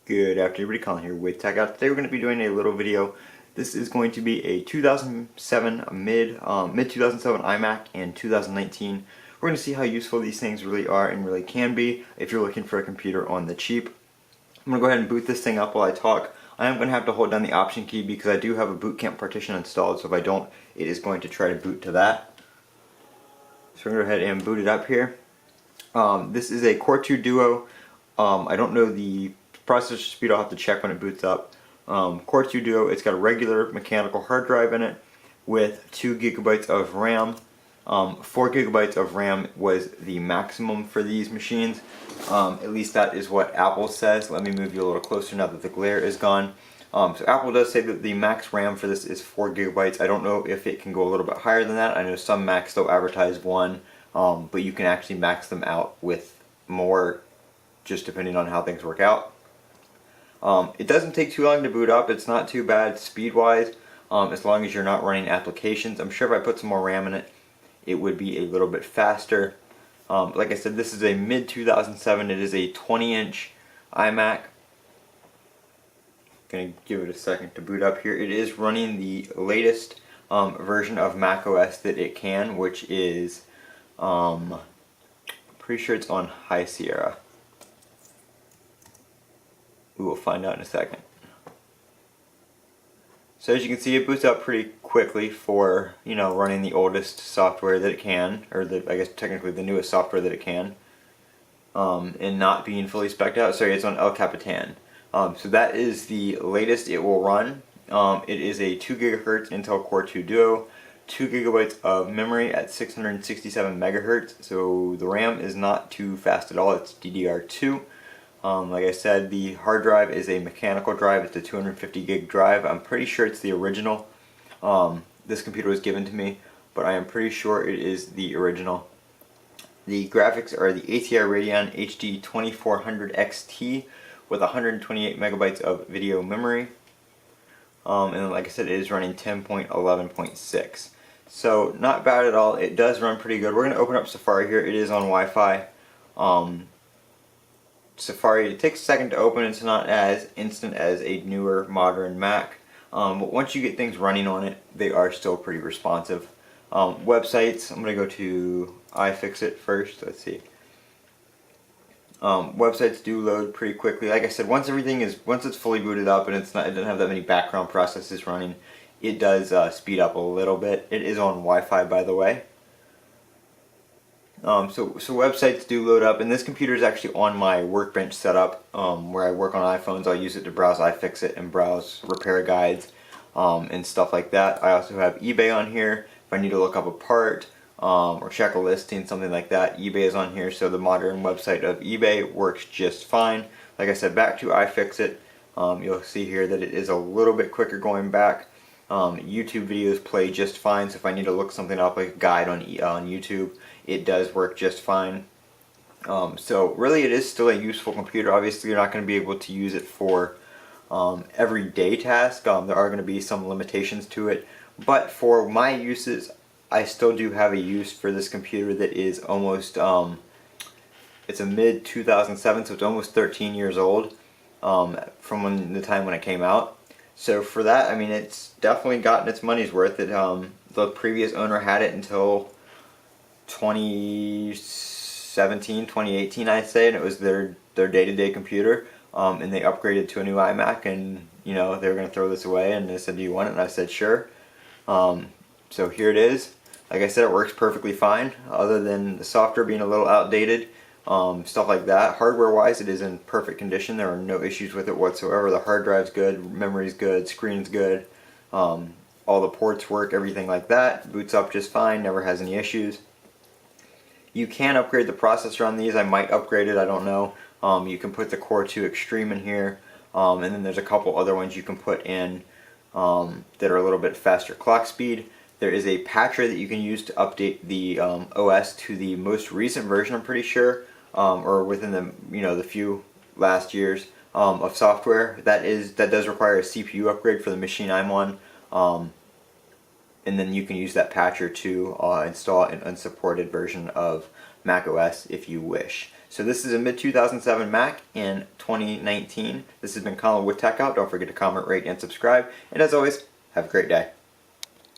Good afternoon, everybody. Colin here with Techout. Today we're going to be doing a little video. This is going to be a 2007 mid 2007 iMac and 2019. We're going to see how useful these things really are and really can be if you're looking for a computer on the cheap. I'm going to go ahead and boot this thing up while I talk. I am going to have to hold down the Option key because I do have a boot camp partition installed, so if I don't, it is going to try to boot to that. So we're going to go ahead and boot it up here. This is a Core 2 Duo. I don't know the processor speed, I'll have to check when it boots up. Core 2 Duo, it's got a regular mechanical hard drive in it with 2 gigabytes of RAM. 4 gigabytes of RAM was the maximum for these machines. At least that is what Apple says. Let me move you a little closer now that the glare is gone. So Apple does say that the max RAM for this is 4 gigabytes. I don't know if it can go a little bit higher than that. I know some Macs still advertise 1, but you can actually max them out with more, just depending on how things work out. It doesn't take too long to boot up. It's not too bad speed-wise, as long as you're not running applications. I'm sure if I put some more RAM in it, it would be a little bit faster. Like I said, this is a mid-2007. It is a 20-inch iMac. Gonna give it a second to boot up here. It is running the latest version of macOS that it can, which is, pretty sure it's on High Sierra. We will find out in a second. So as you can see, it boots up pretty quickly for, running the oldest software that it can, or I guess technically the newest software that it can, and not being fully spec'd out. Sorry, it's on El Capitan. So that is the latest it will run. It is a 2 gigahertz Intel Core 2 Duo, 2 gigabytes of memory at 667 megahertz. So the RAM is not too fast at all. It's DDR2. Like I said, the hard drive is a mechanical drive. It's a 250 gig drive. I'm pretty sure it's the original. This computer was given to me, but I am pretty sure it is the original. The graphics are the ATI Radeon HD 2400 XT with 128 megabytes of video memory. And then, like I said, it is running 10.11.6. So not bad at all. It does run pretty good. We're going to open up Safari here. It is on Wi-Fi. Safari, it takes a second to open. It's not as instant as a newer modern Mac, but once you get things running on it, they are still pretty responsive. Websites, I'm going to go to iFixit first. Let's see. Websites do load pretty quickly. Like I said, once it's fully booted up and it doesn't have that many background processes running, it does speed up a little bit. It is on Wi-Fi, by the way. So websites do load up, and this computer is actually on my workbench setup where I work on iPhones. I'll use it to browse iFixit and browse repair guides and stuff like that. I also have eBay on here if I need to look up a part or check a listing, something like that. eBay is on here, so the modern website of eBay works just fine. Like I said, back to iFixit, you'll see here that it is a little bit quicker going back. YouTube videos play just fine, so if I need to look something up like a guide on YouTube, it does work just fine. So really it is still a useful computer. Obviously you're not going to be able to use it for everyday tasks. There are going to be some limitations to it, but for my uses I still do have a use for this computer that is almost, it's a mid 2007, so it's almost 13 years old from the time when it came out. So for that, I mean, it's definitely gotten its money's worth. The previous owner had it until 2017, 2018, I'd say, and it was their day-to-day computer. And they upgraded to a new iMac, and they were going to throw this away, and they said, "Do you want it?" And I said, "Sure." So here it is. Like I said, it works perfectly fine, other than the software being a little outdated. Stuff like that. Hardware-wise, it is in perfect condition. There are no issues with it whatsoever. The hard drive's good, memory's good, screen's good. All the ports work, everything like that. Boots up just fine, never has any issues. You can upgrade the processor on these. I might upgrade it, I don't know. You can put the Core 2 Extreme in here, and then there's a couple other ones you can put in that are a little bit faster clock speed. There is a patcher that you can use to update the OS to the most recent version, I'm pretty sure, or within the the few last years of software. That does require a CPU upgrade for the machine I'm on. and then you can use that patcher to install an unsupported version of Mac OS if you wish. So this is a mid-2007 Mac in 2019. This has been Colin with Techout. Don't forget to comment, rate, and subscribe. And as always, have a great day.